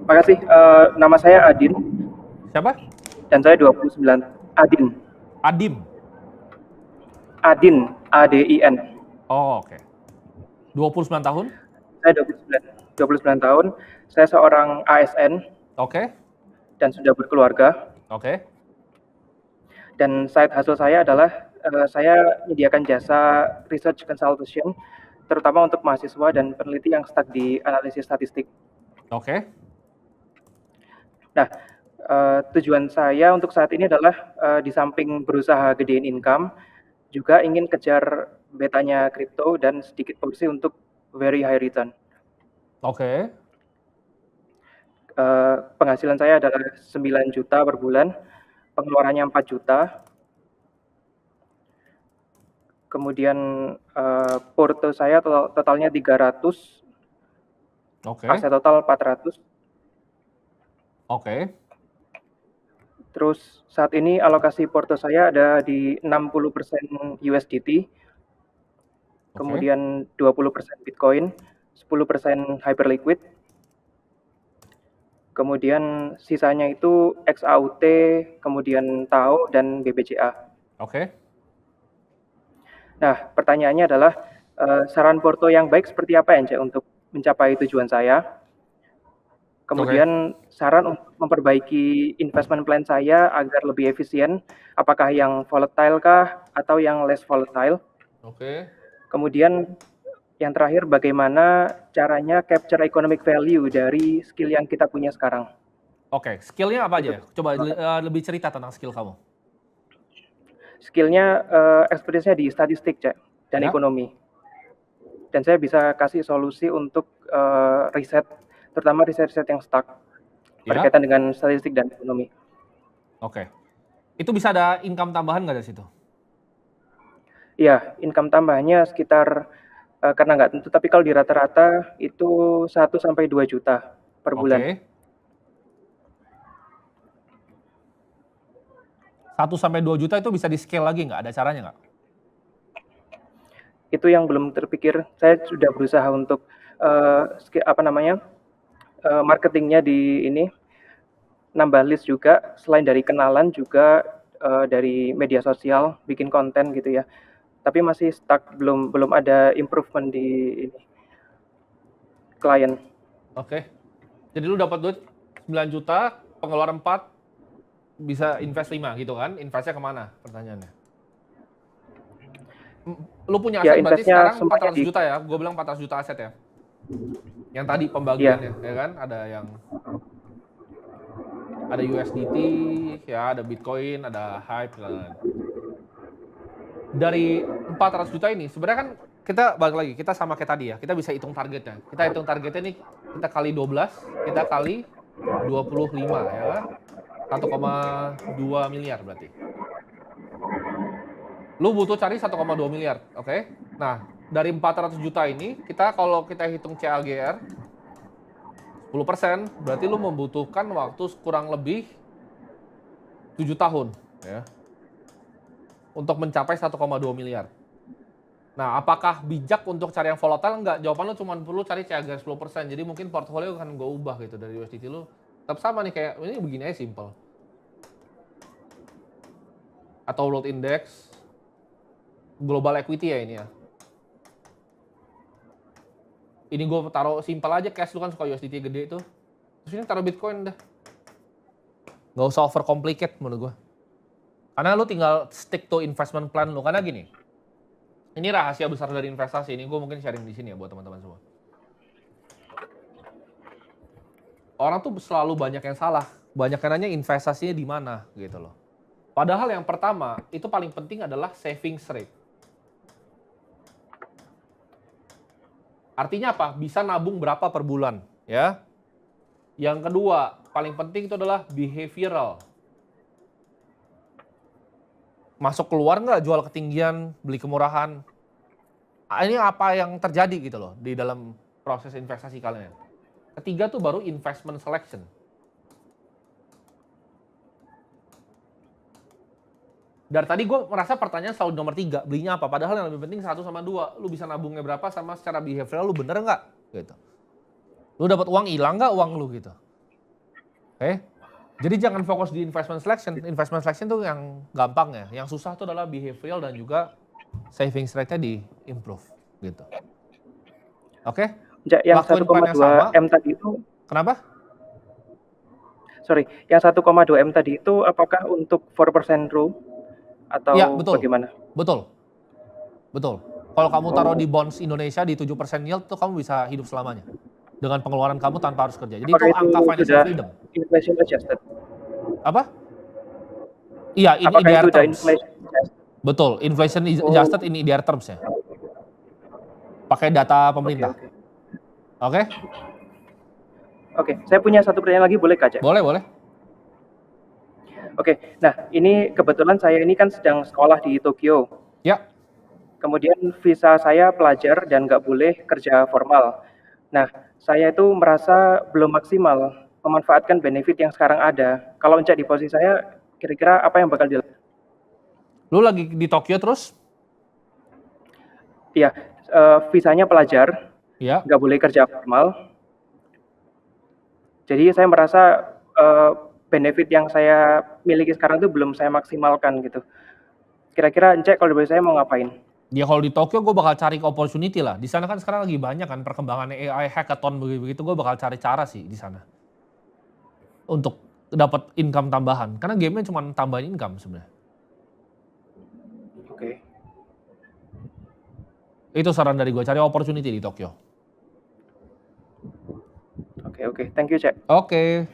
Makasih. Nama saya Adin Siapa? dan saya 29. Adin. Adim. Adin, ADIN. Oh, oke. 29 tahun? Saya 29 tahun. Saya seorang ASN Oke. dan sudah berkeluarga. Oke. Dan side hustle saya adalah saya menyediakan jasa research consultation, terutama untuk mahasiswa dan peneliti yang stuck di analisis statistik. Oke. Nah, tujuan saya untuk saat ini adalah di samping berusaha gedein income, juga ingin kejar betanya kripto dan sedikit porsi untuk very high return. Oke. Penghasilan saya adalah 9 juta per bulan, pengeluarannya 4 juta. Kemudian porto saya totalnya 300, Oke. aset total 400. Oke. Terus saat ini alokasi porto saya ada di 60% USDT, Oke. kemudian 20% Bitcoin, 10% Hyperliquid, kemudian sisanya itu XAUT, kemudian TAO, dan BBCA. Oke. Nah, pertanyaannya adalah saran porto yang baik seperti apa ya, Cek, untuk mencapai tujuan saya? Kemudian saran untuk memperbaiki investment plan saya agar lebih efisien, apakah yang volatile kah atau yang less volatile? Oke. Kemudian yang terakhir, bagaimana caranya capture economic value dari skill yang kita punya sekarang? Oke. Skillnya apa Itu. aja? Coba lebih cerita tentang skill kamu. Skillnya expertise-nya di statistik, Cek, dan Ya. ekonomi. Dan saya bisa kasih solusi untuk riset, terutama riset-riset yang stuck Ya. berkaitan dengan statistik dan ekonomi. Oke. Itu bisa ada income tambahan nggak dari situ? Iya, income tambahnya sekitar karena nggak tentu, tapi kalau di rata-rata itu 1 sampai 2 juta per bulan. Oke. 1 sampai 2 juta itu bisa di-scale lagi nggak? Ada caranya nggak? Itu yang belum terpikir. Saya sudah berusaha untuk marketingnya di ini, nambah list juga, selain dari kenalan juga dari media sosial, bikin konten gitu ya. Tapi masih stuck, belum ada improvement di ini, klien. Oke. Jadi lu dapat duit 9 juta, pengeluaran 4, bisa invest 5 gitu kan? Investnya kemana pertanyaannya? Lu punya Ya, aset berarti investnya sekarang semuanya 400 juta ya? Gue bilang 400 juta aset ya? Yang tadi ya, pembagiannya, ya kan? Ada USDT, ya ada Bitcoin, ada Hype, dan lain-lain. Dari 400 juta ini, sebenarnya kan kita balik lagi, kita sama kayak tadi ya, kita bisa hitung targetnya. Kita hitung targetnya nih, kita kali 12, kita kali 25 ya kan? 1,2 miliar berarti. Lu butuh cari 1,2 miliar, oke? Nah, dari 400 juta ini, kalau kita hitung CAGR 10%, berarti lu membutuhkan waktu kurang lebih 7 tahun ya, untuk mencapai 1,2 miliar. Nah, apakah bijak untuk cari yang volatile? Enggak, jawaban lu cuma perlu cari CAGR 10%. Jadi mungkin portfolio akan gue ubah gitu, dari USDT lu tetap sama nih, kayak ini begini aja, simple. Atau world index, global equity ya ini ya. Ini gue taruh simple aja, cash lu kan suka USDT gede itu. Terus ini taruh Bitcoin dah. Nggak usah over complicate menurut gue. Karena lu tinggal stick to investment plan lu. Karena gini, ini rahasia besar dari investasi. Ini gue mungkin sharing di sini ya buat teman-teman semua. Orang tuh selalu banyak yang salah. Banyak yang nanya investasinya di mana gitu loh. Padahal yang pertama, itu paling penting adalah savings rate. Artinya apa? Bisa nabung berapa per bulan, ya. Yang kedua, paling penting itu adalah behavioral. Masuk keluar nggak, jual ketinggian, beli kemurahan. Ini apa yang terjadi gitu loh di dalam proses investasi kalian. Ketiga tuh baru investment selection. Dari tadi gue merasa pertanyaan selalu nomor 3, belinya apa? Padahal yang lebih penting 1 sama 2. Lu bisa nabungnya berapa sama secara behavioral lu bener nggak? Gitu. Lu dapat uang, hilang nggak uang lu gitu. Oke. Jadi jangan fokus di investment selection. Investment selection tuh yang gampang ya. Yang susah tuh adalah behavioral dan juga savings rate-nya di-improve gitu. Oke? Cak, yang Lakuin plan yang 1,2 sama. M tadi itu, Kenapa? sorry, yang 1,2 M tadi itu apakah untuk 4% rule atau Iya, betul. bagaimana? Betul. Kalau kamu taruh di bonds Indonesia di 7% yield tuh kamu bisa hidup selamanya. Dengan pengeluaran kamu tanpa harus kerja. Jadi Apakah itu angka financial sudah freedom. inflation adjusted? Apa? Iya, in Apakah IDR itu sudah terms. inflation adjusted? Betul, inflation adjusted in IDR terms ya. Pakai data pemerintah. Oke? Oke, saya punya satu pertanyaan lagi, boleh Kak? Boleh. Oke, nah ini kebetulan saya ini kan sedang sekolah di Tokyo. Ya. Kemudian visa saya pelajar dan nggak boleh kerja formal. Nah, saya itu merasa belum maksimal memanfaatkan benefit yang sekarang ada. Kalau Encak di posisi saya, kira-kira apa yang bakal dilakukan? Lu lagi di Tokyo terus? Iya, visanya pelajar, Ya. nggak boleh kerja formal. Jadi saya merasa benefit yang saya miliki sekarang itu belum saya maksimalkan gitu. Kira-kira Encak kalau dari saya mau ngapain? Ya kalau di Tokyo gue bakal cari opportunity lah. Di sana kan sekarang lagi banyak kan perkembangan AI, hackathon begitu. Gue bakal cari cara sih di sana untuk dapat income tambahan. Karena gamenya cuma tambahin income sebenarnya. Oke. Itu saran dari gue, cari opportunity di Tokyo. Oke. Thank you, Cak. Oke.